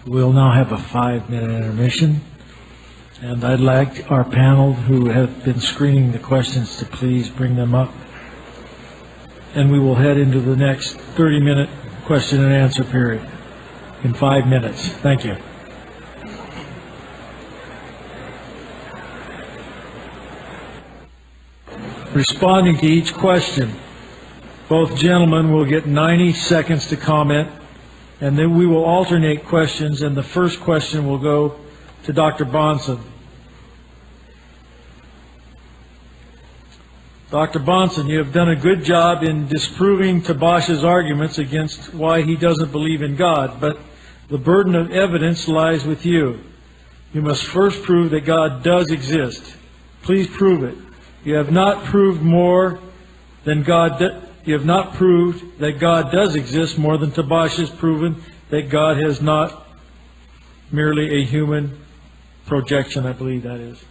We'll now have a 5-minute intermission, and I'd like our panel who have been screening the questions to please bring them up, and we will head into the next 30-minute question and answer period in 5 minutes. Thank you. Responding to each question, both gentlemen will get 90 seconds to comment, and then we will alternate questions, and the first question will go to Dr. Bahnsen. Dr. Bahnsen, you have done a good job in disproving Tabash's arguments against why he doesn't believe in God, but the burden of evidence lies with you. You must first prove that God does exist. Please prove it. You have not proved more than you have not proved that God does exist more than Tabash has proven that God is not merely a human projection, I believe that is.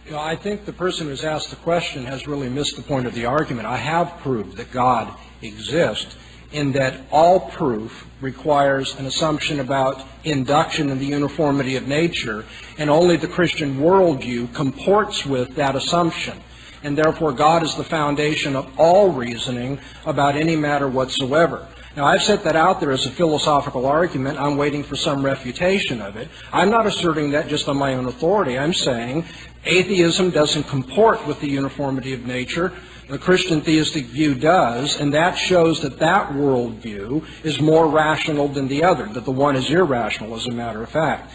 You know, I think the person who's asked the question has really missed the point of the argument. I have proved that God exists, in that all proof requires an assumption about induction and the uniformity of nature, and only the Christian worldview comports with that assumption. And therefore God is the foundation of all reasoning about any matter whatsoever. Now, I've set that out there as a philosophical argument. I'm waiting for some refutation of it. I'm not asserting that just on my own authority. I'm saying atheism doesn't comport with the uniformity of nature. The Christian theistic view does, and that shows that that worldview is more rational than the other, that the one is irrational, as a matter of fact.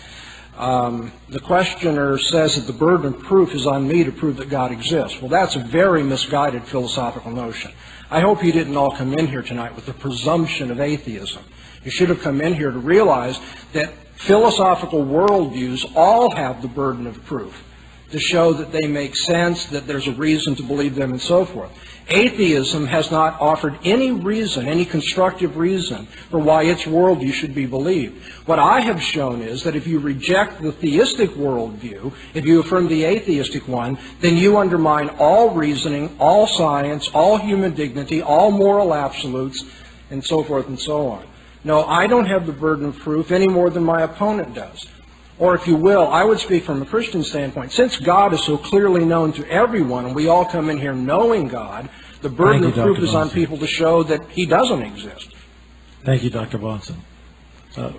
The questioner says that the burden of proof is on me to prove that God exists. Well, that's a very misguided philosophical notion. I hope you didn't all come in here tonight with the presumption of atheism. You should have come in here to realize that philosophical worldviews all have the burden of proof to show that they make sense, that there's a reason to believe them, and so forth. Atheism has not offered any reason, any constructive reason, for why its worldview should be believed. What I have shown is that if you reject the theistic worldview, if you affirm the atheistic one, then you undermine all reasoning, all science, all human dignity, all moral absolutes, and so forth and so on. No, I don't have the burden of proof any more than my opponent does. Or if you will, I would speak from a Christian standpoint. Since God is so clearly known to everyone, and we all come in here knowing God, the burden of proof is on people to show that He doesn't exist. Thank you, Dr. Bahnsen.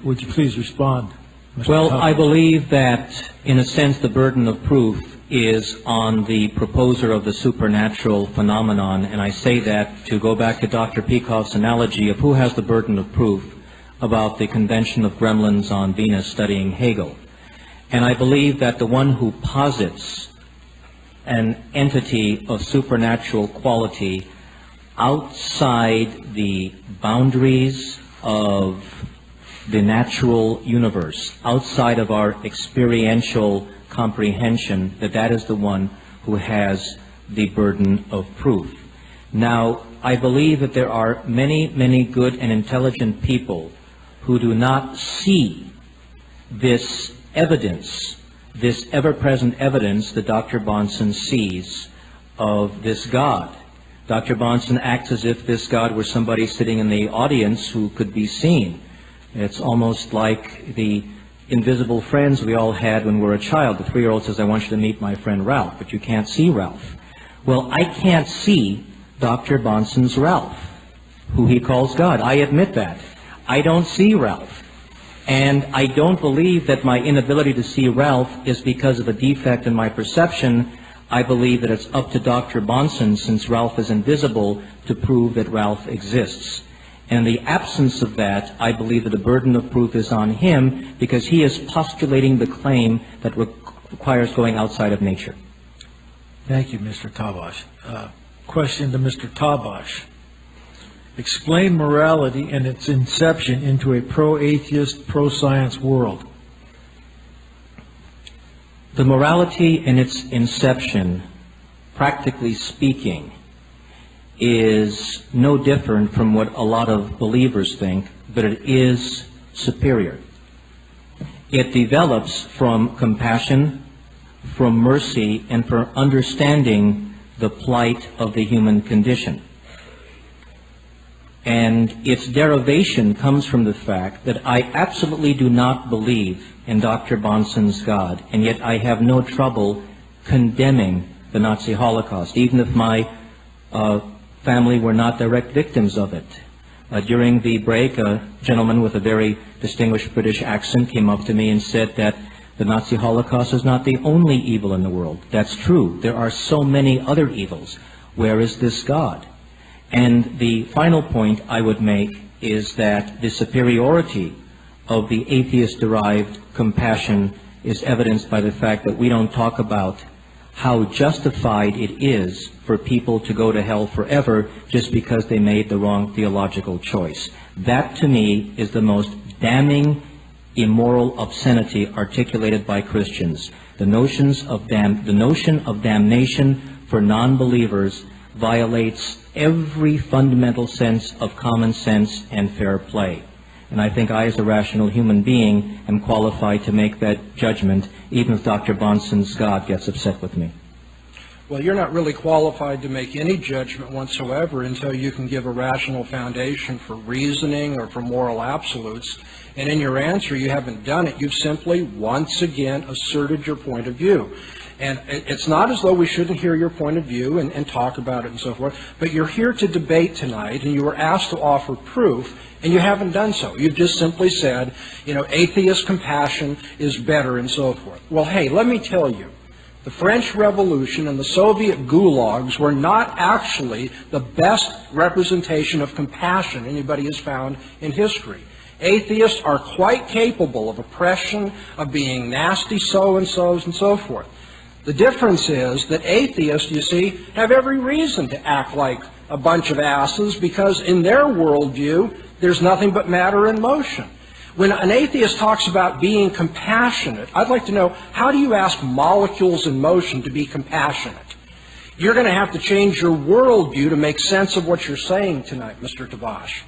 Would you please respond, Mr. Well, Tabash? I believe that, in a sense, the burden of proof is on the proposer of the supernatural phenomenon, and I say that to go back to Dr. Peikoff's analogy of who has the burden of proof about the convention of gremlins on Venus studying Hegel. And I believe that the one who posits an entity of supernatural quality outside the boundaries of the natural universe, outside of our experiential comprehension, that is the one who has the burden of proof. Now, I believe that there are many, many good and intelligent people who do not see this evidence, this ever-present evidence that Dr. Bahnsen sees of this God. Dr. Bahnsen acts as if this God were somebody sitting in the audience who could be seen. It's almost like the invisible friends we all had when we were a child. The 3-year-old says, "I want you to meet my friend Ralph," but you can't see Ralph. Well, I can't see Dr. Bahnsen's Ralph, who he calls God. I admit that. I don't see Ralph. And I don't believe that my inability to see Ralph is because of a defect in my perception. I believe that it's up to Dr. Bahnsen, since Ralph is invisible, to prove that Ralph exists. And in the absence of that, I believe that the burden of proof is on him, because he is postulating the claim that requires going outside of nature. Thank you, Mr. Tabash. Question to Mr. Tabash. Explain morality and its inception into a pro-atheist, pro-science world. The morality in its inception, practically speaking, is no different from what a lot of believers think, but it is superior. It develops from compassion, from mercy, and from understanding the plight of the human condition. And its derivation comes from the fact that I absolutely do not believe in Dr. Bahnsen's God, and yet I have no trouble condemning the Nazi Holocaust, even if my family were not direct victims of it. During the break, a gentleman with a very distinguished British accent came up to me and said that the Nazi Holocaust is not the only evil in the world. That's true. There are so many other evils. Where is this God? And the final point I would make is that the superiority of the atheist-derived compassion is evidenced by the fact that we don't talk about how justified it is for people to go to hell forever just because they made the wrong theological choice. That, to me, is the most damning, immoral obscenity articulated by Christians. The notion of damnation for non-believers violates every fundamental sense of common sense and fair play. And I think I, as a rational human being, am qualified to make that judgment, even if Dr. Bahnsen's God gets upset with me. Well, you're not really qualified to make any judgment whatsoever until you can give a rational foundation for reasoning or for moral absolutes. And in your answer, you haven't done it. You've simply, once again, asserted your point of view. And it's not as though we shouldn't hear your point of view and talk about it and so forth, but you're here to debate tonight, and you were asked to offer proof, and you haven't done so. You've just simply said, atheist compassion is better and so forth. Well, hey, let me tell you, the French Revolution and the Soviet gulags were not actually the best representation of compassion anybody has found in history. Atheists are quite capable of oppression, of being nasty so-and-sos and so forth. The difference is that atheists, you see, have every reason to act like a bunch of asses because in their worldview, there's nothing but matter in motion. When an atheist talks about being compassionate, I'd like to know, how do you ask molecules in motion to be compassionate? You're going to have to change your worldview to make sense of what you're saying tonight, Mr. Tabash.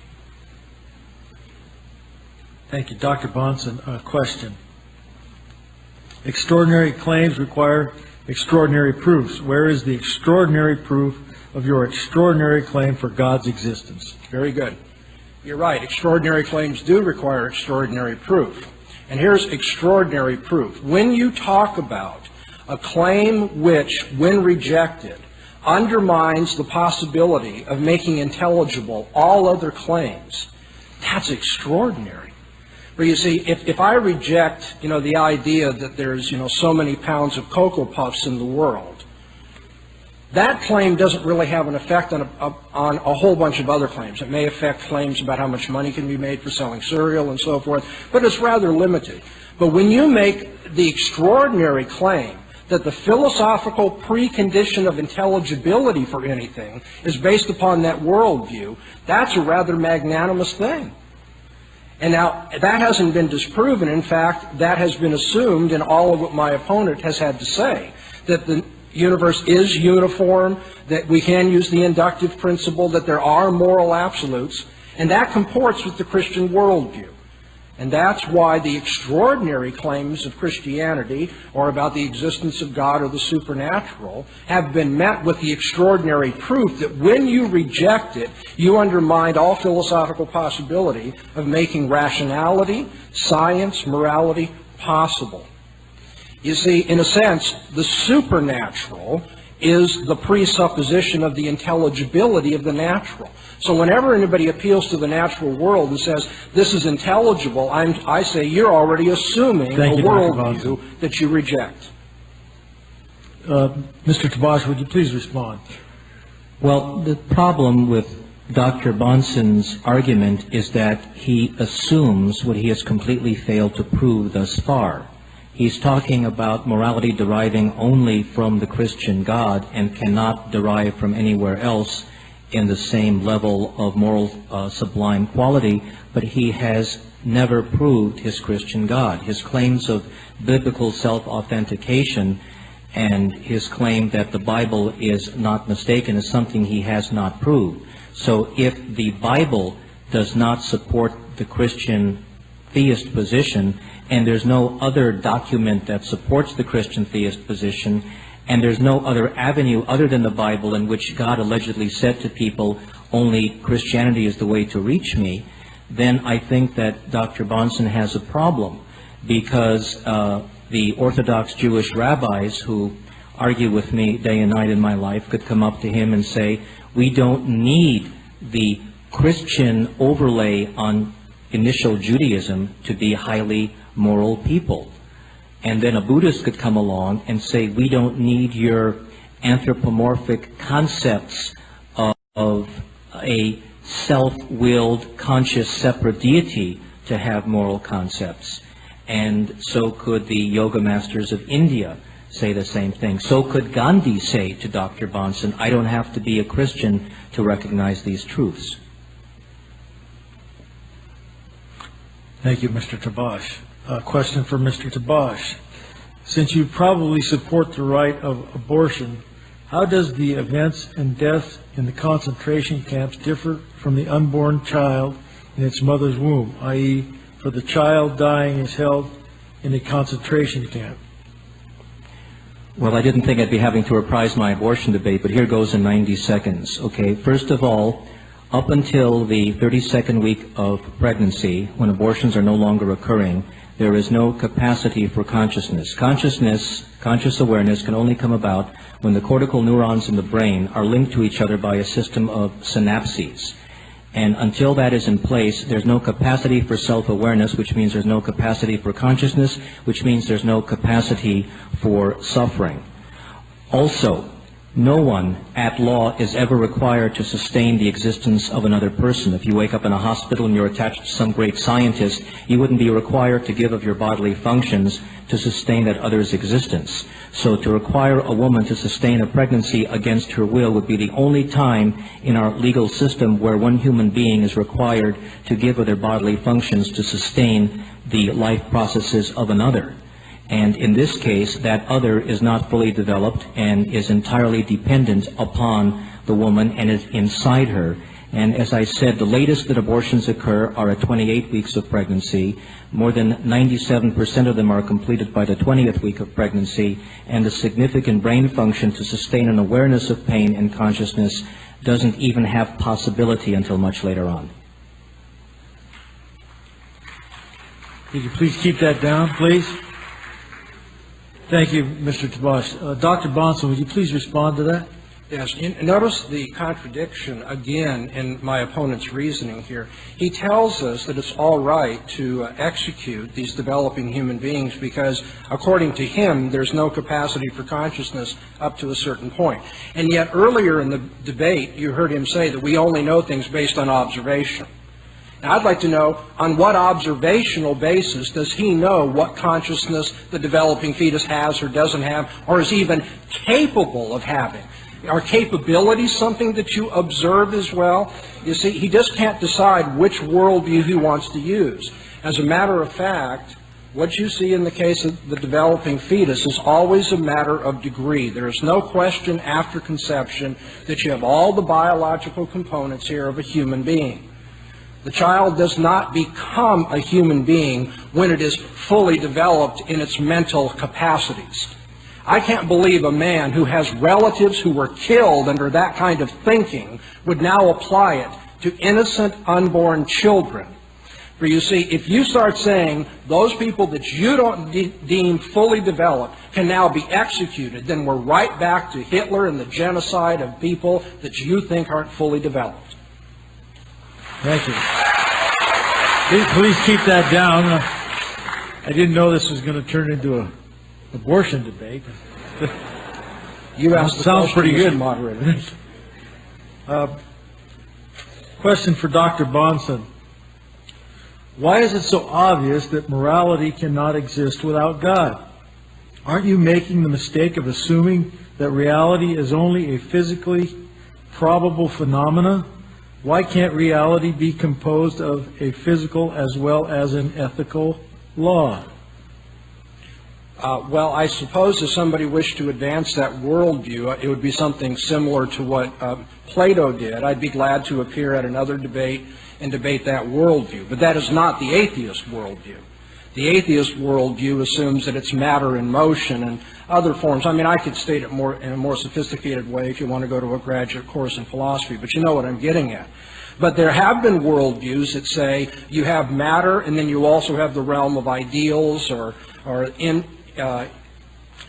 Thank you. Dr. Bahnsen, a question. Extraordinary claims require extraordinary proofs. Where is the extraordinary proof of your extraordinary claim for God's existence? Very good. You're right. Extraordinary claims do require extraordinary proof. And here's extraordinary proof. When you talk about a claim which, when rejected, undermines the possibility of making intelligible all other claims, that's extraordinary. But you see, if I reject, the idea that there's, so many pounds of Cocoa Puffs in the world, that claim doesn't really have an effect on a whole bunch of other claims. It may affect claims about how much money can be made for selling cereal and so forth, but it's rather limited. But when you make the extraordinary claim that the philosophical precondition of intelligibility for anything is based upon that worldview, that's a rather magnanimous thing. And now, that hasn't been disproven. In fact, that has been assumed in all of what my opponent has had to say, that the universe is uniform, that we can use the inductive principle, that there are moral absolutes, and that comports with the Christian worldview. And that's why the extraordinary claims of Christianity, or about the existence of God or the supernatural, have been met with the extraordinary proof that when you reject it, you undermine all philosophical possibility of making rationality, science, morality possible. You see, in a sense, the supernatural is the presupposition of the intelligibility of the natural. So whenever anybody appeals to the natural world and says, this is intelligible, I say you're already assuming a worldview that you reject. Mr. Tabash, would you please respond? Well, the problem with Dr. Bahnsen's argument is that he assumes what he has completely failed to prove thus far. He's talking about morality deriving only from the Christian God and cannot derive from anywhere else in the same level of moral sublime quality, but he has never proved his Christian God. His claims of biblical self-authentication and his claim that the Bible is not mistaken is something he has not proved. So if the Bible does not support the Christian theist position, and there's no other document that supports the Christian theist position, and there's no other avenue other than the Bible in which God allegedly said to people, only Christianity is the way to reach me, then I think that Dr. Bahnsen has a problem, because the Orthodox Jewish rabbis who argue with me day and night in my life could come up to him and say, we don't need the Christian overlay on initial Judaism to be highly moral people. And then a Buddhist could come along and say, we don't need your anthropomorphic concepts of a self-willed, conscious, separate deity to have moral concepts. And so could the yoga masters of India say the same thing. So could Gandhi say to Dr. Bahnsen, I don't have to be a Christian to recognize these truths. Thank you, Mr. Tabash. A question for Mr. Tabash. Since you probably support the right of abortion, how does the events and deaths in the concentration camps differ from the unborn child in its mother's womb, i.e., for the child dying is held in a concentration camp? Well, I didn't think I'd be having to reprise my abortion debate, but here goes in 90 seconds. Okay, first of all, up until the 32nd week of pregnancy, when abortions are no longer occurring, there is no capacity for consciousness. Conscious awareness can only come about when the cortical neurons in the brain are linked to each other by a system of synapses. And until that is in place, there's no capacity for self-awareness, which means there's no capacity for consciousness, which means there's no capacity for suffering. Also, no one at law is ever required to sustain the existence of another person. If you wake up in a hospital and you're attached to some great scientist, you wouldn't be required to give of your bodily functions to sustain that other's existence. So to require a woman to sustain a pregnancy against her will would be the only time in our legal system where one human being is required to give of their bodily functions to sustain the life processes of another. And in this case, that other is not fully developed and is entirely dependent upon the woman and is inside her. And as I said, the latest that abortions occur are at 28 weeks of pregnancy. More than 97% of them are completed by the 20th week of pregnancy, and the significant brain function to sustain an awareness of pain and consciousness doesn't even have possibility until much later on. Could you please keep that down, please? Thank you, Mr. Tabash. Dr. Bahnsen, would you please respond to that? Yes. Notice the contradiction again in my opponent's reasoning here. He tells us that it's all right to execute these developing human beings because, according to him, there's no capacity for consciousness up to a certain point. And yet earlier in the debate, you heard him say that we only know things based on observation. Now, I'd like to know, on what observational basis does he know what consciousness the developing fetus has or doesn't have, or is even capable of having? Are capabilities something that you observe as well? You see, he just can't decide which worldview he wants to use. As a matter of fact, what you see in the case of the developing fetus is always a matter of degree. There is no question after conception that you have all the biological components here of a human being. The child does not become a human being when it is fully developed in its mental capacities. I can't believe a man who has relatives who were killed under that kind of thinking would now apply it to innocent unborn children. For you see, if you start saying those people that you don't deem fully developed can now be executed, then we're right back to Hitler and the genocide of people that you think aren't fully developed. Thank you. Please keep that down. I didn't know this was going to turn into an abortion debate. You asked the sounds pretty good, moderator. Question for Dr. Bahnsen. Why is it so obvious that morality cannot exist without God? Aren't you making the mistake of assuming that reality is only a physically probable phenomena? Why can't reality be composed of a physical as well as an ethical law? Well, I suppose if somebody wished to advance that worldview, it would be something similar to what Plato did. I'd be glad to appear at another debate and debate that worldview. But that is not the atheist worldview. The atheist worldview assumes that it's matter in motion and other forms. I mean, I could state it in a more sophisticated way if you want to go to a graduate course in philosophy, but you know what I'm getting at. But there have been worldviews that say you have matter, and then you also have the realm of ideals or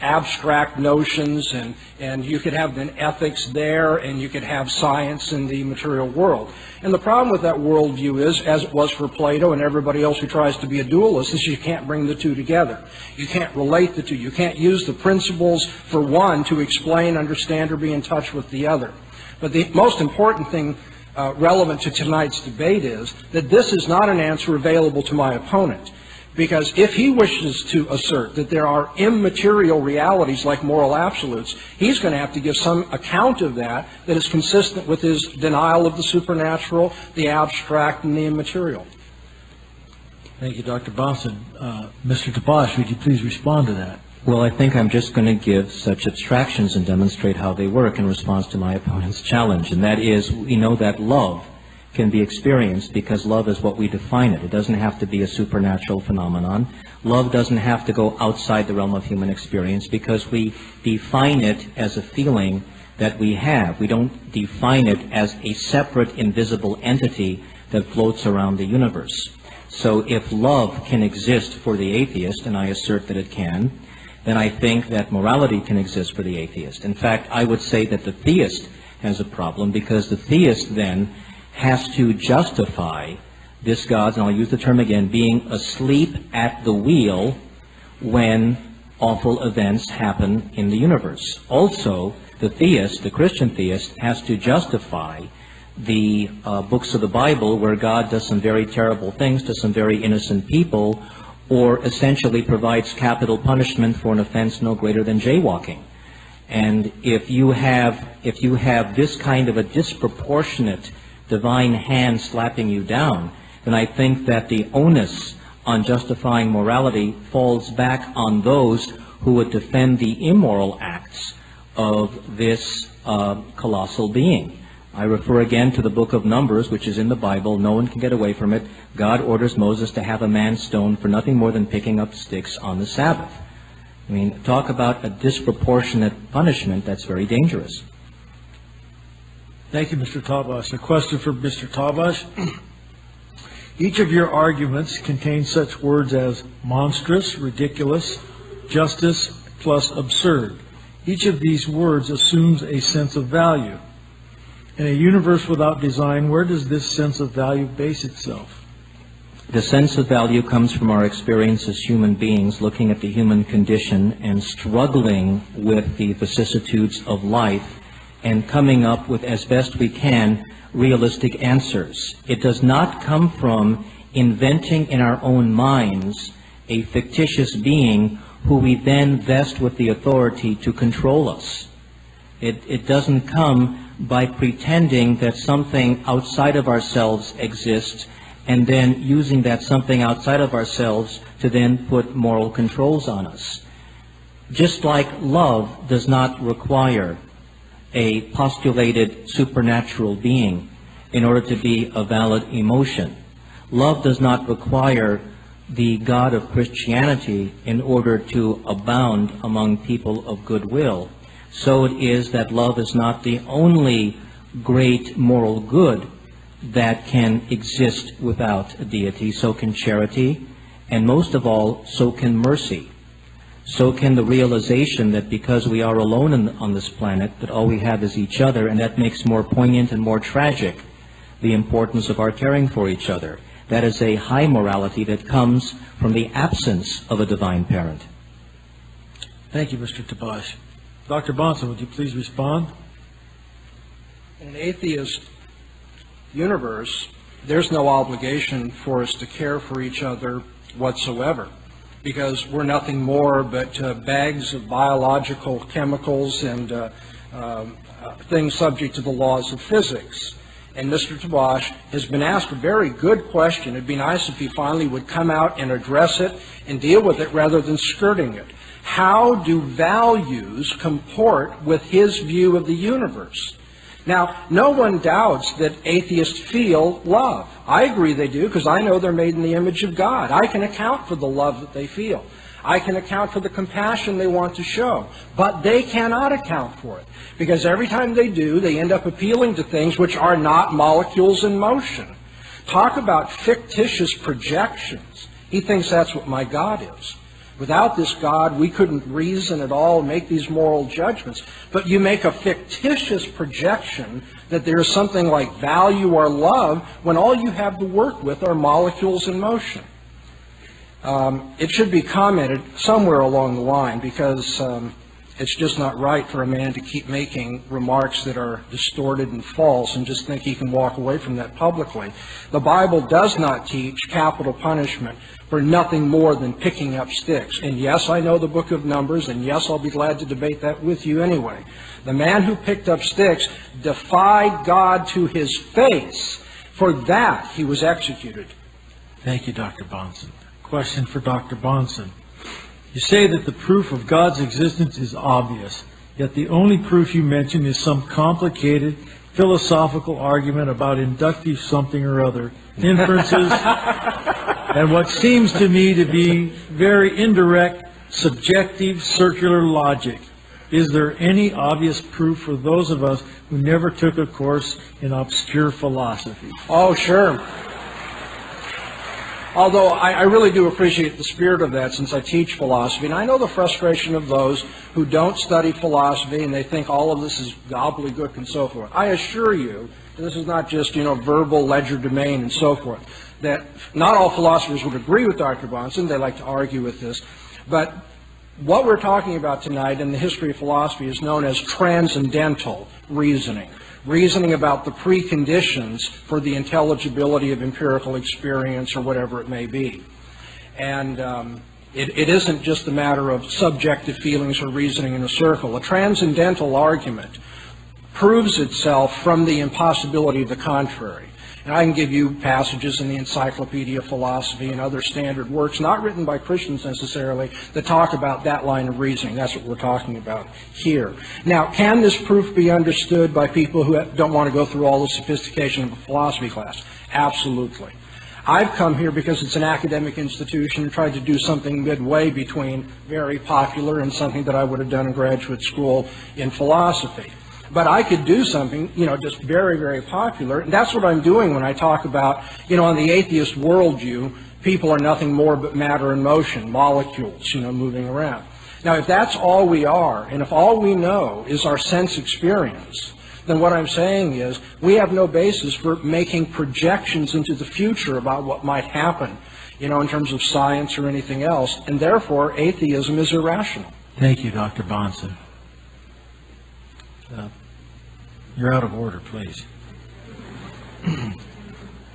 abstract notions, and you could have then ethics there, and you could have science in the material world. And the problem with that worldview is, as it was for Plato and everybody else who tries to be a dualist, is you can't bring the two together. You can't relate the two. You can't use the principles for one to explain, understand, or be in touch with the other. But the most important thing relevant to tonight's debate is that this is not an answer available to my opponent. Because if he wishes to assert that there are immaterial realities like moral absolutes, he's going to have to give some account of that is consistent with his denial of the supernatural, the abstract, and the immaterial. Thank you, Dr. Bahnsen. Mr. Tabash, would you please respond to that? Well, I think I'm just going to give such abstractions and demonstrate how they work in response to my opponent's challenge. And that is, we know that love can be experienced because love is what we define it. It doesn't have to be a supernatural phenomenon. Love doesn't have to go outside the realm of human experience because we define it as a feeling that we have. We don't define it as a separate invisible entity that floats around the universe. So if love can exist for the atheist, and I assert that it can, then I think that morality can exist for the atheist. In fact, I would say that the theist has a problem because the theist then has to justify this God, and I'll use the term again, being asleep at the wheel when awful events happen in the universe. Also, the theist, the Christian theist, has to justify the books of the Bible where God does some very terrible things to some very innocent people, or essentially provides capital punishment for an offense no greater than jaywalking. And if you have this kind of a disproportionate divine hand slapping you down, then I think that the onus on justifying morality falls back on those who would defend the immoral acts of this colossal being. I refer again to the book of Numbers, which is in the Bible. No one can get away from it. God orders Moses to have a man stoned for nothing more than picking up sticks on the Sabbath. I mean, talk about a disproportionate punishment that's very dangerous. Thank you, Mr. Tabash. A question for Mr. Tabash. Each of your arguments contains such words as monstrous, ridiculous, justice, plus absurd. Each of these words assumes a sense of value. In a universe without design, where does this sense of value base itself? The sense of value comes from our experience as human beings, looking at the human condition and struggling with the vicissitudes of life and coming up with, as best we can, realistic answers. It does not come from inventing in our own minds a fictitious being who we then vest with the authority to control us. It doesn't come by pretending that something outside of ourselves exists and then using that something outside of ourselves to then put moral controls on us. Just like love does not require a postulated supernatural being in order to be a valid emotion. Love does not require the God of Christianity in order to abound among people of goodwill. So it is that love is not the only great moral good that can exist without a deity. So can charity, and most of all, so can mercy. So can the realization that because we are alone on this planet, that all we have is each other, and that makes more poignant and more tragic the importance of our caring for each other. That is a high morality that comes from the absence of a divine parent. Thank you, Mr. Tabash. Dr. Bahnsen, would you please respond? In an atheist universe, there's no obligation for us to care for each other whatsoever, because we're nothing more but bags of biological chemicals and things subject to the laws of physics. And Mr. Tabash has been asked a very good question. It'd be nice if he finally would come out and address it and deal with it rather than skirting it. How do values comport with his view of the universe? Now, no one doubts that atheists feel love. I agree they do, because I know they're made in the image of God. I can account for the love that they feel. I can account for the compassion they want to show. But they cannot account for it, because every time they do, they end up appealing to things which are not molecules in motion. Talk about fictitious projections. He thinks that's what my God is. Without this God, we couldn't reason at all, make these moral judgments. But you make a fictitious projection that there's something like value or love when all you have to work with are molecules in motion. It should be commented somewhere along the line, because it's just not right for a man to keep making remarks that are distorted and false and just think he can walk away from that publicly. The Bible does not teach capital punishment for nothing more than picking up sticks. And yes, I know the book of Numbers, and yes, I'll be glad to debate that with you anyway. The man who picked up sticks defied God to his face. For that, he was executed. Thank you, Dr. Bahnsen. Question for Dr. Bahnsen. You say that the proof of God's existence is obvious, yet the only proof you mention is some complicated philosophical argument about inductive something or other, inferences, and what seems to me to be very indirect, subjective, circular logic. Is there any obvious proof for those of us who never took a course in obscure philosophy? Oh, sure. Although I really do appreciate the spirit of that, since I teach philosophy, and I know the frustration of those who don't study philosophy and they think all of this is gobbledygook and so forth. I assure you, and this is not just, verbal legerdemain and so forth, that not all philosophers would agree with Dr. Bahnsen. They like to argue with this. But what we're talking about tonight in the history of philosophy is known as transcendental reasoning. Reasoning about the preconditions for the intelligibility of empirical experience or whatever it may be. And it isn't just a matter of subjective feelings or reasoning in a circle. A transcendental argument proves itself from the impossibility of the contrary. And I can give you passages in the Encyclopedia of Philosophy and other standard works, not written by Christians necessarily, that talk about that line of reasoning. That's what we're talking about here. Now, can this proof be understood by people who don't want to go through all the sophistication of a philosophy class? Absolutely. I've come here because it's an academic institution and tried to do something midway between very popular and something that I would have done in graduate school in philosophy. But I could do something, just very, very popular. And that's what I'm doing when I talk about, on the atheist worldview, people are nothing more but matter in motion, molecules, moving around. Now, if that's all we are, and if all we know is our sense experience, then what I'm saying is we have no basis for making projections into the future about what might happen, in terms of science or anything else. And therefore, atheism is irrational. Thank you, Dr. Bahnsen. You're out of order, please.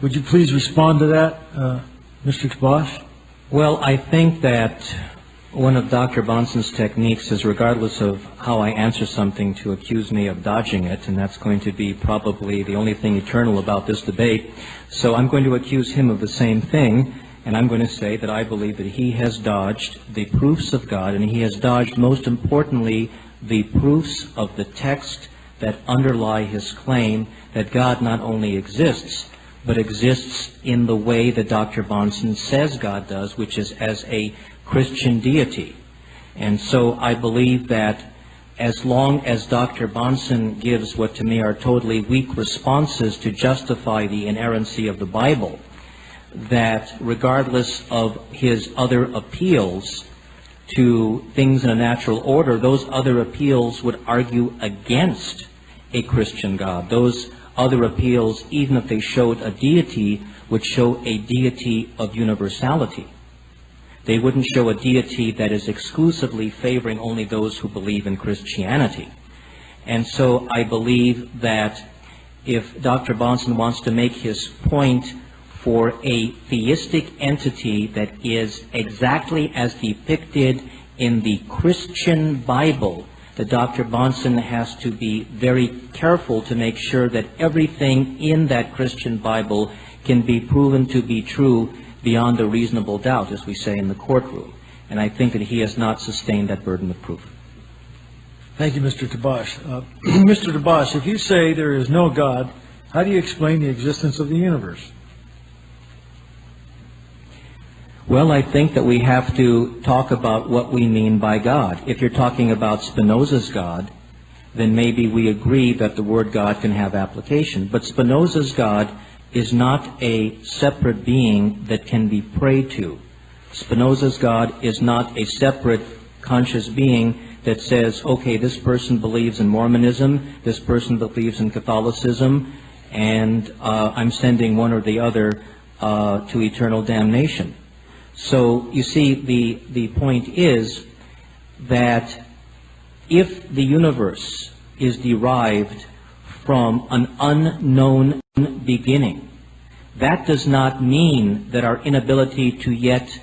Would you please respond to that, Mr. Tabash? Well, I think that one of Dr. Bahnsen's techniques is, regardless of how I answer something, to accuse me of dodging it, and that's going to be probably the only thing eternal about this debate. So I'm going to accuse him of the same thing, and I'm going to say that I believe that he has dodged the proofs of God, and he has dodged, most importantly, the proofs of the text that underlie his claim that God not only exists, but exists in the way that Dr. Bahnsen says God does, which is as a Christian deity. And so I believe that as long as Dr. Bahnsen gives what to me are totally weak responses to justify the inerrancy of the Bible, that regardless of his other appeals to things in a natural order, those other appeals would argue against a Christian God. Those other appeals, even if they showed a deity, would show a deity of universality. They wouldn't show a deity that is exclusively favoring only those who believe in Christianity. And so I believe that if Dr. Bahnsen wants to make his point for a theistic entity that is exactly as depicted in the Christian Bible, that Dr. Bahnsen has to be very careful to make sure that everything in that Christian Bible can be proven to be true beyond a reasonable doubt, as we say in the courtroom. And I think that he has not sustained that burden of proof. Thank you, Mr. Tabash. Mr. Tabash, if you say there is no God, how do you explain the existence of the universe? Well, I think that we have to talk about what we mean by God. If you're talking about Spinoza's God, then maybe we agree that the word God can have application. But Spinoza's God is not a separate being that can be prayed to. Spinoza's God is not a separate conscious being that says, okay, this person believes in Mormonism, this person believes in Catholicism, and I'm sending one or the other to eternal damnation. So, you see, the point is that if the universe is derived from an unknown beginning, that does not mean that our inability to yet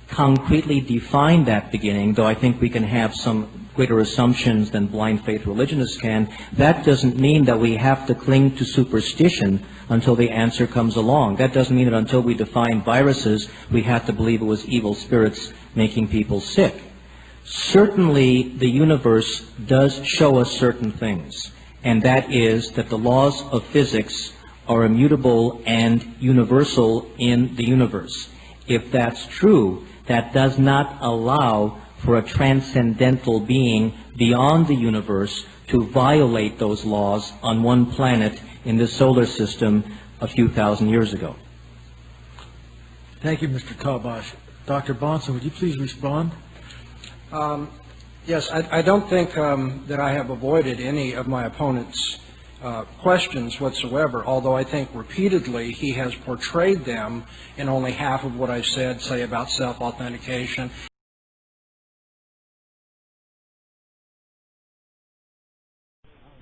concretely define that beginning, though I think we can have some greater assumptions than blind faith religionists can, that doesn't mean that we have to cling to superstition until the answer comes along. That doesn't mean that until we define viruses, we have to believe it was evil spirits making people sick. Certainly, the universe does show us certain things, and that is that the laws of physics are immutable and universal in the universe. If that's true, that does not allow for a transcendental being beyond the universe to violate those laws on one planet in the solar system a few thousand years ago. Thank you, Mr. Tabash. Dr. Bahnsen, would you please respond? Yes, I don't think that I have avoided any of my opponent's questions whatsoever, although I think repeatedly he has portrayed them in only half of what I said, say about self-authentication.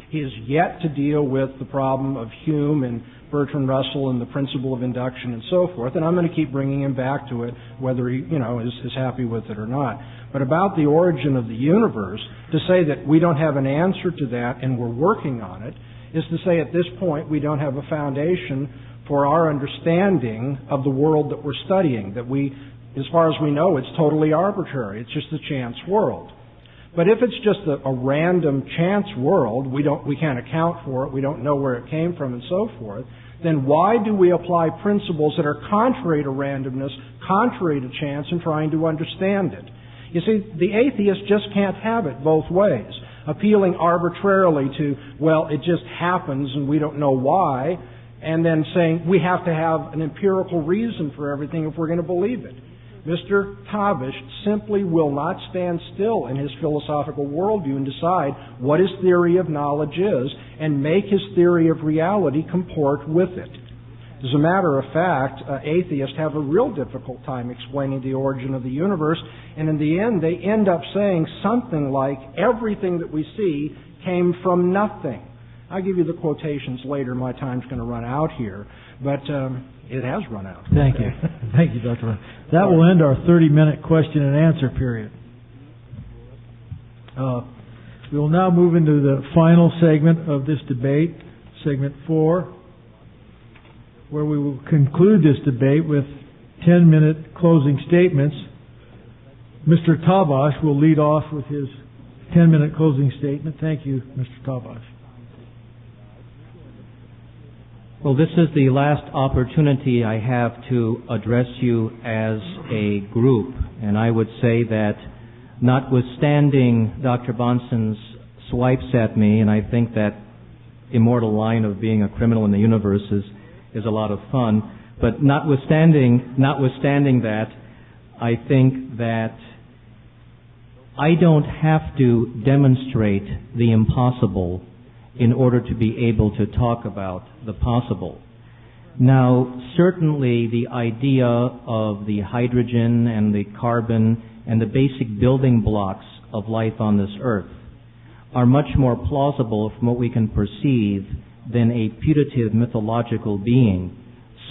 He has yet to deal with the problem of Hume and Bertrand Russell and the principle of induction and so forth, and I'm going to keep bringing him back to it, whether he, is happy with it or not. But about the origin of the universe, to say that we don't have an answer to that and we're working on it, is to say at this point we don't have a foundation for our understanding of the world that we're studying, that we, as far as we know, it's totally arbitrary. It's just a chance world. But if it's just a random chance world, we can't account for it, we don't know where it came from and so forth, then why do we apply principles that are contrary to randomness, contrary to chance, in trying to understand it? You see, the atheist just can't have it both ways. Appealing arbitrarily to, well, it just happens and we don't know why, and then saying we have to have an empirical reason for everything if we're going to believe it. Mr. Tabash simply will not stand still in his philosophical worldview and decide what his theory of knowledge is and make his theory of reality comport with it. As a matter of fact, atheists have a real difficult time explaining the origin of the universe, and in the end they end up saying something like, everything that we see came from nothing. I'll give you the quotations later. My time's going to run out here, but it has run out. Thank you. Thank you, Dr. That will end our 30-minute question and answer period. We will now move into the final segment of this debate, segment 4, where we will conclude this debate with 10-minute closing statements. Mr. Tabash will lead off with his 10-minute closing statement. Thank you, Mr. Tabash. Well, this is the last opportunity I have to address you as a group, and I would say that notwithstanding Dr. Bahnsen's swipes at me, and I think that immortal line of being a criminal in the universe is a lot of fun, but notwithstanding that, I think that I don't have to demonstrate the impossible in order to be able to talk about the possible. Now, certainly the idea of the hydrogen and the carbon and the basic building blocks of life on this earth are much more plausible from what we can perceive than a putative mythological being,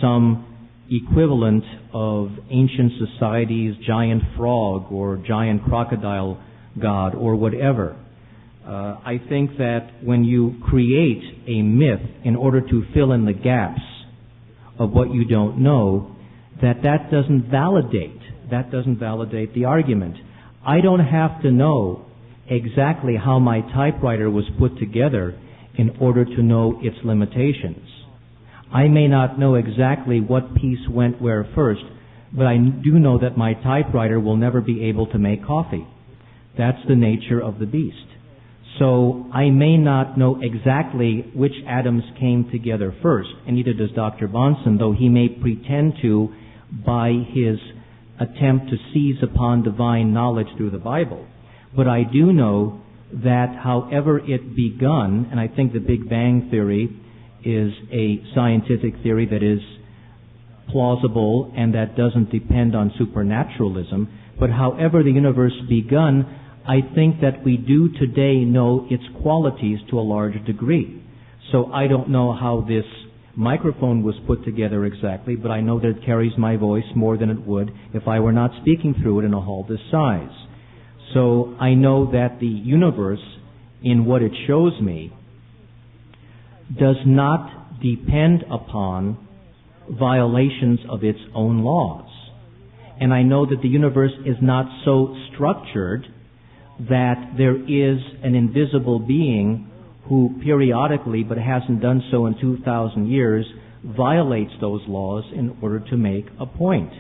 some equivalent of ancient society's giant frog or giant crocodile god or whatever. I think that when you create a myth in order to fill in the gaps of what you don't know, that doesn't validate the argument. I don't have to know exactly how my typewriter was put together in order to know its limitations. I may not know exactly what piece went where first, but I do know that my typewriter will never be able to make coffee. That's the nature of the beast. So I may not know exactly which atoms came together first, and neither does Dr. Bahnsen, though he may pretend to by his attempt to seize upon divine knowledge through the Bible. But I do know that however it begun, and I think the Big Bang Theory is a scientific theory that is plausible and that doesn't depend on supernaturalism, but however the universe begun, I think that we do today know its qualities to a large degree. So I don't know how this microphone was put together exactly, but I know that it carries my voice more than it would if I were not speaking through it in a hall this size. So I know that the universe, in what it shows me, does not depend upon violations of its own laws. And I know that the universe is not so structured that there is an invisible being who periodically, but hasn't done so in 2,000 years, violates those laws in order to make a point.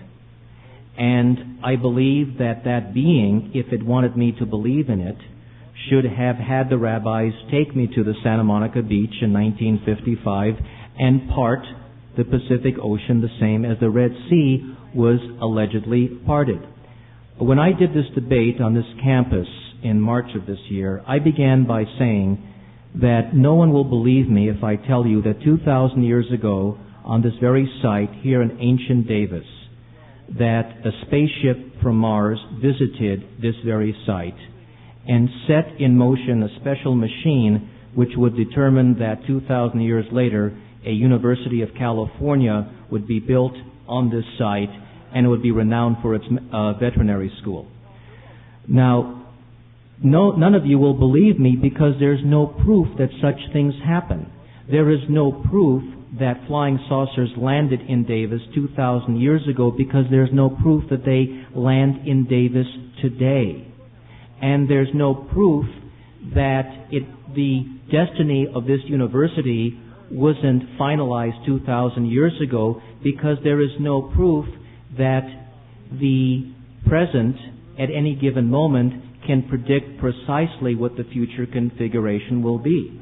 And I believe that that being, if it wanted me to believe in it, should have had the rabbis take me to the Santa Monica Beach in 1955 and part the Pacific Ocean the same as the Red Sea was allegedly parted. When I did this debate on this campus in March of this year, I began by saying that no one will believe me if I tell you that 2,000 years ago, on this very site here in ancient Davis, that a spaceship from Mars visited this very site and set in motion a special machine which would determine that 2,000 years later a University of California would be built on this site and it would be renowned for its veterinary school. Now, none of you will believe me because there's no proof that such things happen. There is no proof that flying saucers landed in Davis 2,000 years ago because there's no proof that they land in Davis today. And there's no proof that the destiny of this university wasn't finalized 2,000 years ago because there is no proof that the present at any given moment can predict precisely what the future configuration will be.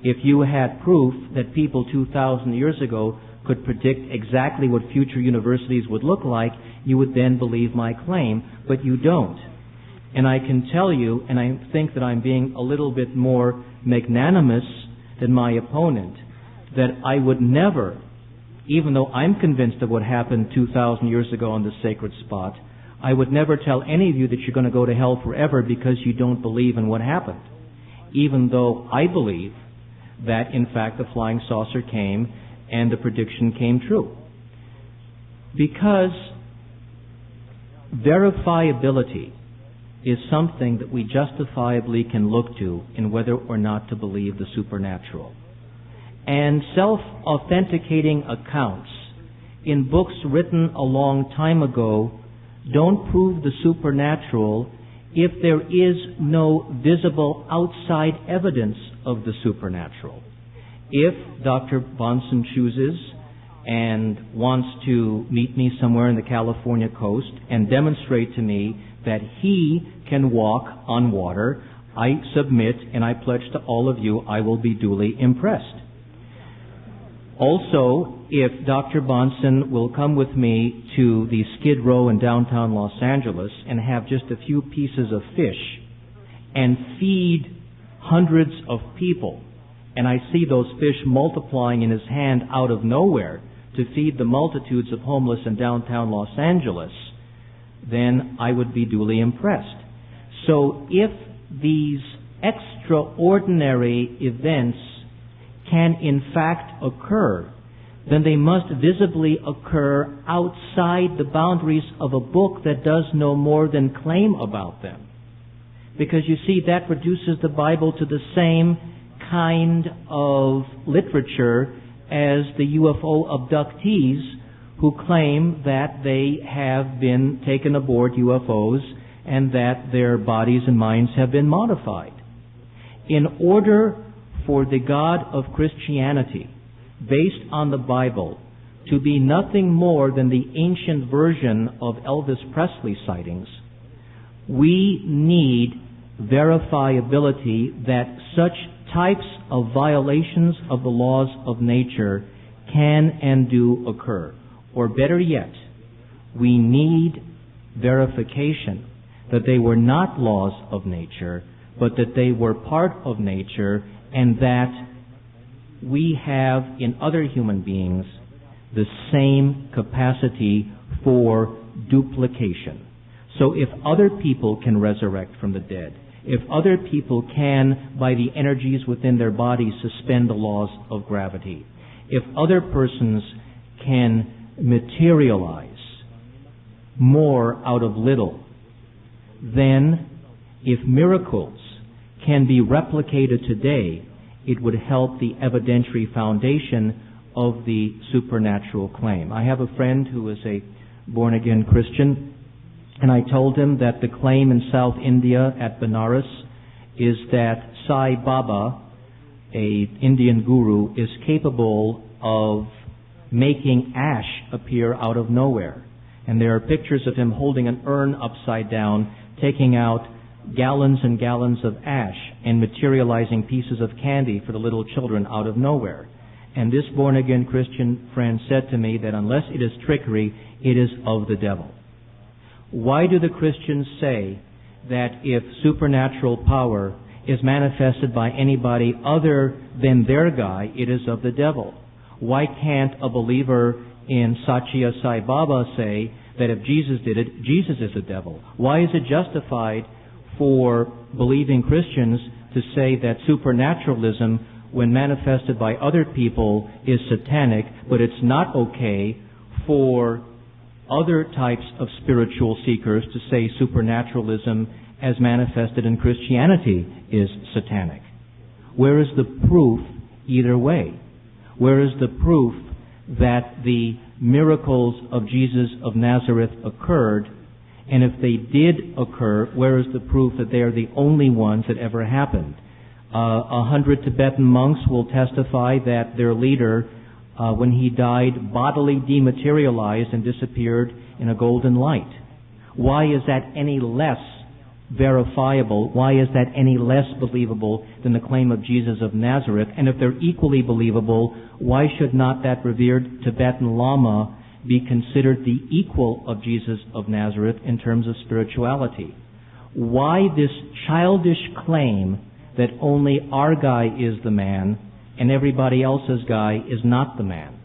If you had proof that people 2,000 years ago could predict exactly what future universities would look like, you would then believe my claim, but you don't. And I can tell you, and I think that I'm being a little bit more magnanimous than my opponent, that I would never, even though I'm convinced of what happened 2,000 years ago on this sacred spot, I would never tell any of you that you're going to go to hell forever because you don't believe in what happened, even though I believe that, in fact, the flying saucer came and the prediction came true. Because verifiability is something that we justifiably can look to in whether or not to believe the supernatural. And self-authenticating accounts in books written a long time ago don't prove the supernatural if there is no visible outside evidence of the supernatural. If Dr. Bahnsen chooses and wants to meet me somewhere in the California coast and demonstrate to me that he can walk on water, I submit and I pledge to all of you I will be duly impressed. Also, if Dr. Bahnsen will come with me to the Skid Row in downtown Los Angeles and have just a few pieces of fish and feed hundreds of people, and I see those fish multiplying in his hand out of nowhere to feed the multitudes of homeless in downtown Los Angeles, then I would be duly impressed. So if these extraordinary events can in fact occur, then they must visibly occur outside the boundaries of a book that does no more than claim about them. Because you see, that reduces the Bible to the same kind of literature as the UFO abductees who claim that they have been taken aboard UFOs and that their bodies and minds have been modified. In order for the God of Christianity, based on the Bible, to be nothing more than the ancient version of Elvis Presley sightings, we need verifiability that such types of violations of the laws of nature can and do occur. Or better yet, we need verification that they were not laws of nature, but that they were part of nature, and that we have in other human beings the same capacity for duplication. So if other people can resurrect from the dead, if other people can, by the energies within their bodies, suspend the laws of gravity, if other persons can materialize more out of little, then if miracles can be replicated today, it would help the evidentiary foundation of the supernatural claim. I have a friend who is a born-again Christian, and I told him that the claim in South India at Benares is that Sai Baba, an Indian guru, is capable of making ash appear out of nowhere. And there are pictures of him holding an urn upside down, taking out gallons and gallons of ash and materializing pieces of candy for the little children out of nowhere. And this born-again Christian friend said to me that unless it is trickery, it is of the devil. Why do the Christians say that if supernatural power is manifested by anybody other than their guy, it is of the devil? Why can't a believer in Satya Sai Baba say that if Jesus did it, Jesus is the devil? Why is it justified for believing Christians to say that supernaturalism, when manifested by other people, is satanic, but it's not okay for other types of spiritual seekers to say supernaturalism as manifested in Christianity is satanic? Where is the proof either way? Where is the proof that the miracles of Jesus of Nazareth occurred? And if they did occur, where is the proof that they are the only ones that ever happened? 100 Tibetan monks will testify that their leader, when he died, bodily dematerialized and disappeared in a golden light. Why is that any less verifiable? Why is that any less believable than the claim of Jesus of Nazareth? And if they're equally believable, why should not that revered Tibetan Lama be considered the equal of Jesus of Nazareth in terms of spirituality? Why this childish claim that only our guy is the man and everybody else's guy is not the man?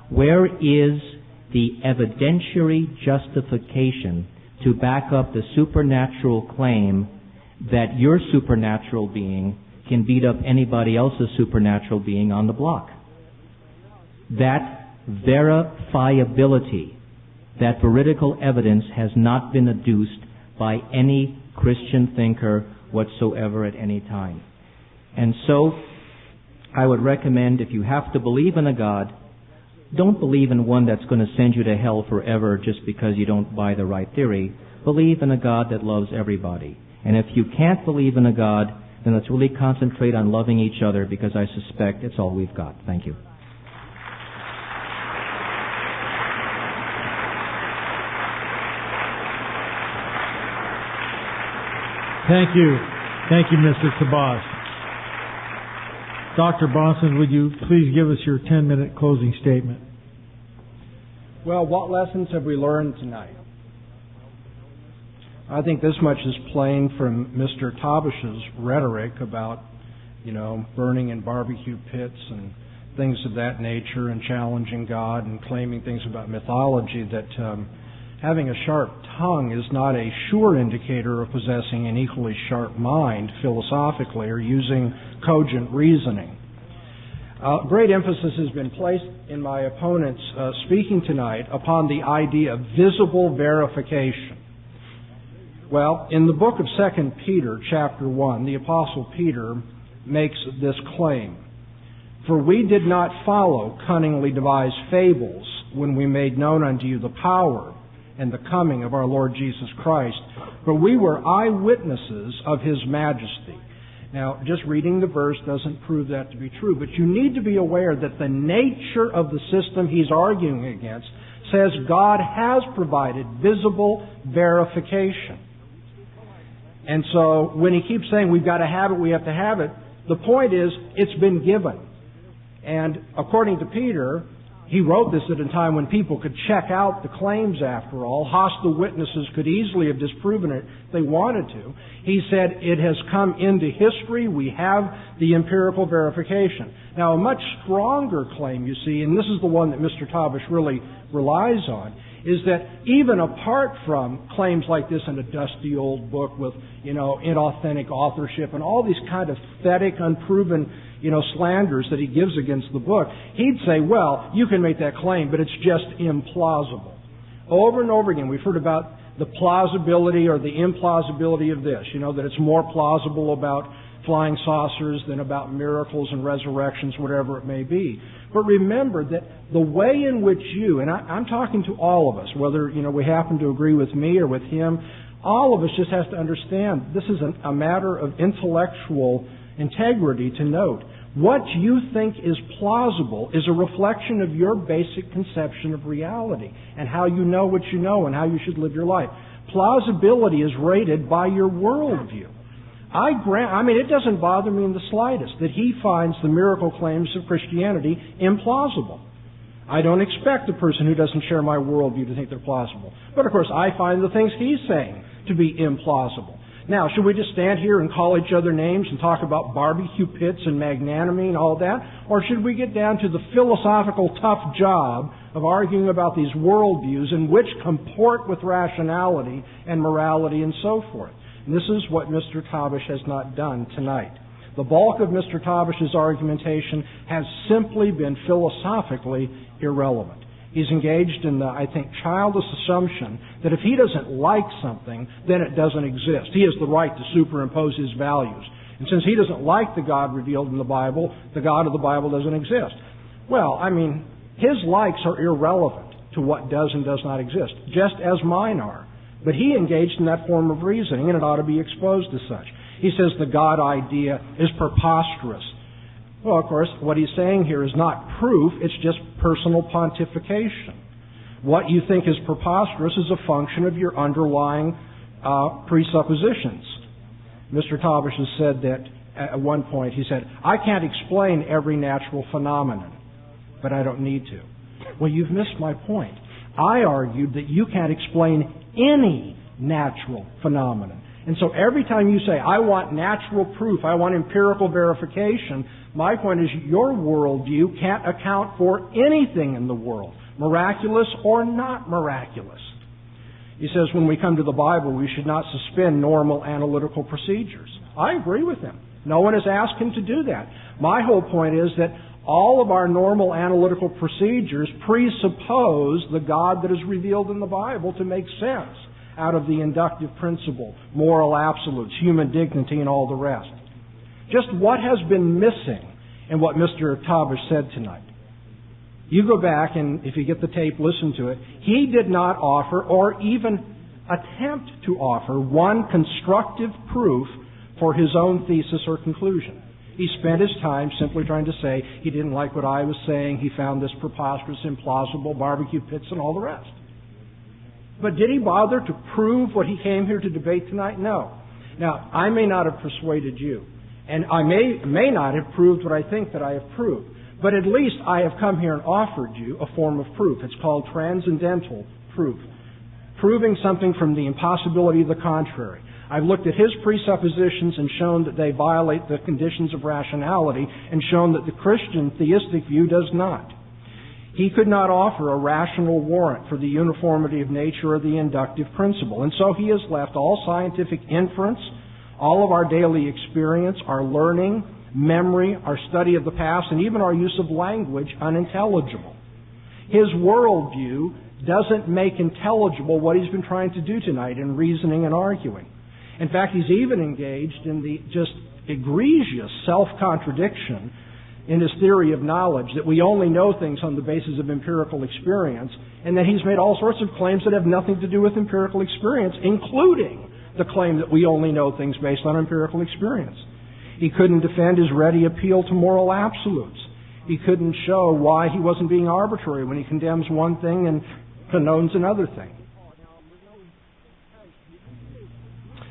Where is the evidentiary justification to back up the supernatural claim that your supernatural being can beat up anybody else's supernatural being on the block? That verifiability, that veridical evidence has not been adduced by any Christian thinker whatsoever at any time. And so, I would recommend, if you have to believe in a God, don't believe in one that's going to send you to hell forever just because you don't buy the right theory. Believe in a God that loves everybody. And if you can't believe in a God, then let's really concentrate on loving each other, because I suspect it's all we've got. Thank you. Thank you. Thank you, Mr. Tabash. Dr. Bahnsen, would you please give us your 10-minute closing statement? Well, what lessons have we learned tonight? I think this much is plain from Mr. Tabash's rhetoric about, burning in barbecue pits and things of that nature, and challenging God and claiming things about mythology, that having a sharp tongue is not a sure indicator of possessing an equally sharp mind philosophically or using cogent reasoning. Great emphasis has been placed in my opponent's speaking tonight upon the idea of visible verification. Well, in the book of 2 Peter, chapter 1, the Apostle Peter makes this claim: "For we did not follow cunningly devised fables when we made known unto you the power and the coming of our Lord Jesus Christ, but we were eyewitnesses of His majesty. Now, just reading the verse doesn't prove that to be true, but you need to be aware that the nature of the system he's arguing against says God has provided visible verification. And so when he keeps saying we've got to have it, we have to have it, the point is it's been given. And according to Peter, he wrote this at a time when people could check out the claims after all. Hostile witnesses could easily have disproven it if they wanted to. He said it has come into history. We have the empirical verification. Now, a much stronger claim, you see, and this is the one that Mr. Tabash really relies on, is that even apart from claims like this in a dusty old book with, inauthentic authorship and all these kind of pathetic, unproven, slanders that he gives against the book, he'd say, well, you can make that claim, but it's just implausible. Over and over again, we've heard about the plausibility or the implausibility of this, that it's more plausible about flying saucers than about miracles and resurrections, whatever it may be. But remember that the way in which you, and I'm talking to all of us, whether we happen to agree with me or with him, all of us just have to understand this is a matter of intellectual integrity to note. What you think is plausible is a reflection of your basic conception of reality and how you know what you know and how you should live your life. Plausibility is rated by your worldview. It doesn't bother me in the slightest that he finds the miracle claims of Christianity implausible. I don't expect a person who doesn't share my worldview to think they're plausible. But of course, I find the things he's saying to be implausible. Now, should we just stand here and call each other names and talk about barbecue pits and magnanimity and all that? Or should we get down to the philosophical tough job of arguing about these worldviews and which comport with rationality and morality and so forth? And this is what Mr. Tabash has not done tonight. The bulk of Mr. Tabash's argumentation has simply been philosophically irrelevant. He's engaged in the, childish assumption that if he doesn't like something, then it doesn't exist. He has the right to superimpose his values. And since he doesn't like the God revealed in the Bible, the God of the Bible doesn't exist. Well, his likes are irrelevant to what does and does not exist, just as mine are. But he engaged in that form of reasoning, and it ought to be exposed as such. He says the God idea is preposterous. Well, of course, what he's saying here is not proof, it's just personal pontification. What you think is preposterous is a function of your underlying presuppositions. Mr. Tabash has said that at one point, he said, I can't explain every natural phenomenon, but I don't need to. Well, you've missed my point. I argued that you can't explain any natural phenomenon. And so every time you say, I want natural proof, I want empirical verification, my point is your worldview can't account for anything in the world, miraculous or not miraculous. He says when we come to the Bible, we should not suspend normal analytical procedures. I agree with him. No one has asked him to do that. My whole point is that all of our normal analytical procedures presuppose the God that is revealed in the Bible to make sense out of the inductive principle, moral absolutes, human dignity, and all the rest. Just what has been missing in what Mr. Tabash said tonight? You go back and if you get the tape, listen to it. He did not offer or even attempt to offer one constructive proof for his own thesis or conclusion. He spent his time simply trying to say he didn't like what I was saying, he found this preposterous, implausible, barbecue pits, and all the rest. But did he bother to prove what he came here to debate tonight? No. Now, I may not have persuaded you, and I may not have proved what I think that I have proved, but at least I have come here and offered you a form of proof. It's called transcendental proof, proving something from the impossibility of the contrary. I've looked at his presuppositions and shown that they violate the conditions of rationality and shown that the Christian theistic view does not. He could not offer a rational warrant for the uniformity of nature or the inductive principle. And so he has left all scientific inference, all of our daily experience, our learning, memory, our study of the past, and even our use of language unintelligible. His worldview doesn't make intelligible what he's been trying to do tonight in reasoning and arguing. In fact, he's even engaged in the just egregious self-contradiction in his theory of knowledge that we only know things on the basis of empirical experience, and that he's made all sorts of claims that have nothing to do with empirical experience, including the claim that we only know things based on empirical experience. He couldn't defend his ready appeal to moral absolutes. He couldn't show why he wasn't being arbitrary when he condemns one thing and condones another thing.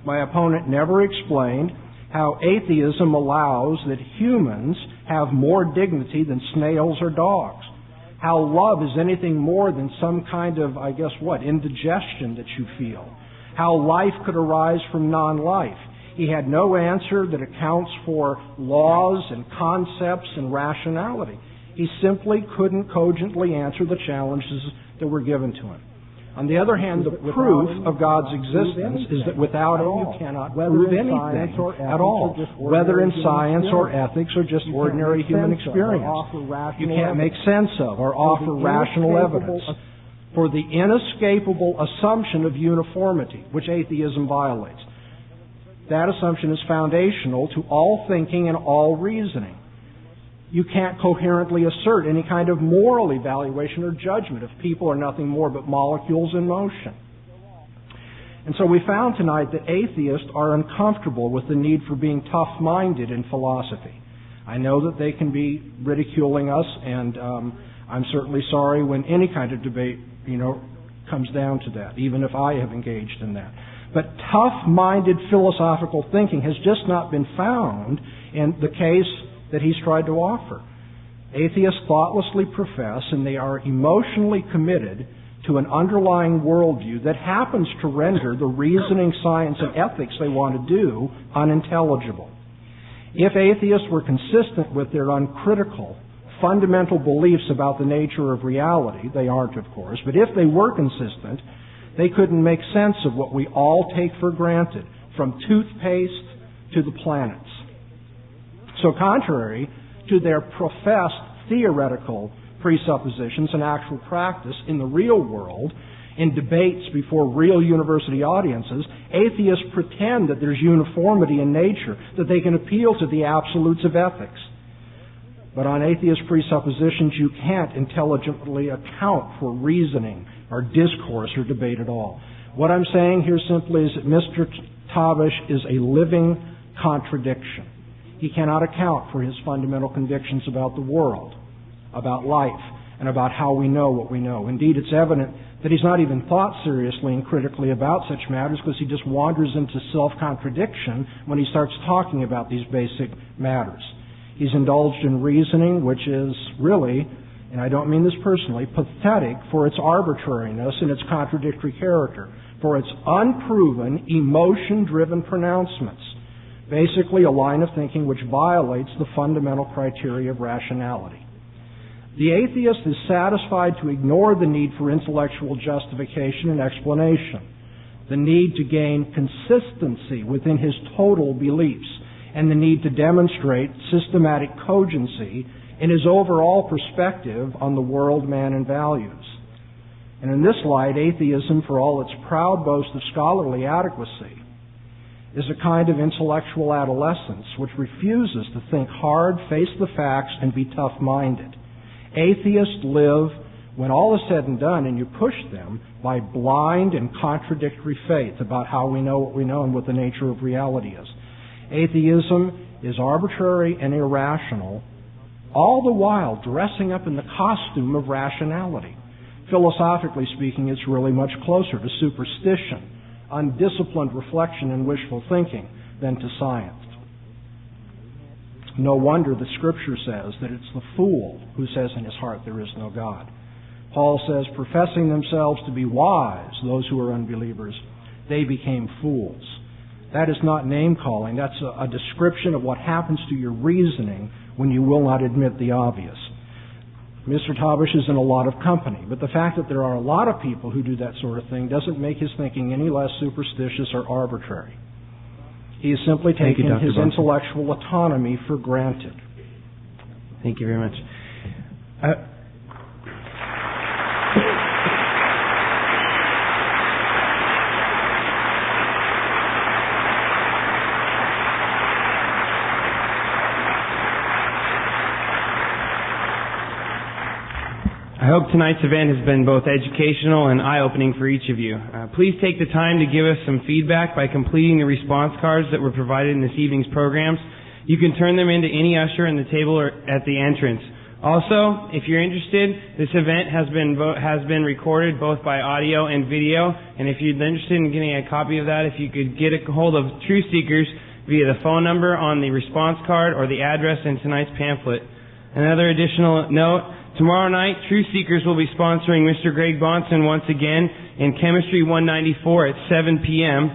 My opponent never explained how atheism allows that humans have more dignity than snails or dogs. How love is anything more than some kind of, indigestion that you feel. How life could arise from non-life. He had no answer that accounts for laws and concepts and rationality. He simply couldn't cogently answer the challenges that were given to him. On the other hand, the proof of God's existence is that without Him you cannot prove anything at all, whether in science or ethics or just ordinary human experience. You can't make sense of or offer rational evidence for the inescapable assumption of uniformity, which atheism violates. That assumption is foundational to all thinking and all reasoning. You can't coherently assert any kind of moral evaluation or judgment if people are nothing more but molecules in motion. And so we found tonight that atheists are uncomfortable with the need for being tough-minded in philosophy. I know that they can be ridiculing us, and I'm certainly sorry when any kind of debate, comes down to that, even if I have engaged in that. But tough-minded philosophical thinking has just not been found in the case that he's tried to offer. Atheists thoughtlessly profess, and they are emotionally committed to an underlying worldview that happens to render the reasoning, science, and ethics they want to do unintelligible. If atheists were consistent with their uncritical, fundamental beliefs about the nature of reality, they aren't, of course, but if they were consistent, they couldn't make sense of what we all take for granted, from toothpaste to the planets. So contrary to their professed theoretical presuppositions and actual practice in the real world, in debates before real university audiences, atheists pretend that there's uniformity in nature, that they can appeal to the absolutes of ethics. But on atheist presuppositions, you can't intelligently account for reasoning or discourse or debate at all. What I'm saying here simply is that Mr. Tabash is a living contradiction. He cannot account for his fundamental convictions about the world, about life, and about how we know what we know. Indeed, it's evident that he's not even thought seriously and critically about such matters because he just wanders into self-contradiction when he starts talking about these basic matters. He's indulged in reasoning which is really, and I don't mean this personally, pathetic for its arbitrariness and its contradictory character, for its unproven, emotion-driven pronouncements. Basically, a line of thinking which violates the fundamental criteria of rationality. The atheist is satisfied to ignore the need for intellectual justification and explanation, the need to gain consistency within his total beliefs, and the need to demonstrate systematic cogency in his overall perspective on the world, man, and values. And in this light, atheism, for all its proud boast of scholarly adequacy, is a kind of intellectual adolescence which refuses to think hard, face the facts, and be tough-minded. Atheists live, when all is said and done, and you push them, by blind and contradictory faith about how we know what we know and what the nature of reality is. Atheism is arbitrary and irrational, all the while dressing up in the costume of rationality. Philosophically speaking, it's really much closer to superstition, undisciplined reflection and wishful thinking than to science. No wonder the Scripture says that it's the fool who says in his heart there is no God. Paul says, professing themselves to be wise, those who are unbelievers, they became fools. That is not name-calling. That's a description of what happens to your reasoning when you will not admit the obvious. Mr. Tabash is in a lot of company, but the fact that there are a lot of people who do that sort of thing doesn't make his thinking any less superstitious or arbitrary. He is simply taking his intellectual autonomy for granted. Thank you very much. I hope tonight's event has been both educational and eye-opening for each of you. Please take the time to give us some feedback by completing the response cards that were provided in this evening's programs. You can turn them into any usher in the table or at the entrance. Also, if you're interested, this event has been recorded both by audio and video, and if you're interested in getting a copy of that, if you could get a hold of Truth Seekers via the phone number on the response card or the address in tonight's pamphlet. Another additional note, tomorrow night, Truth Seekers will be sponsoring Mr. Greg Bahnsen once again in Chemistry 194 at 7 p.m.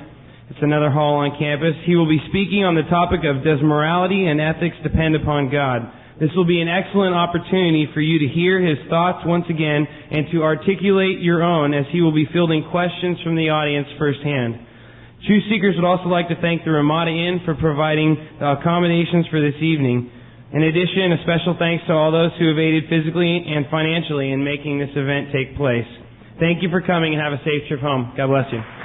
It's another hall on campus. He will be speaking on the topic of does morality and ethics depend upon God? This will be an excellent opportunity for you to hear his thoughts once again and to articulate your own as he will be fielding questions from the audience firsthand. Truth Seekers would also like to thank the Ramada Inn for providing the accommodations for this evening. In addition, a special thanks to all those who have aided physically and financially in making this event take place. Thank you for coming and have a safe trip home. God bless you.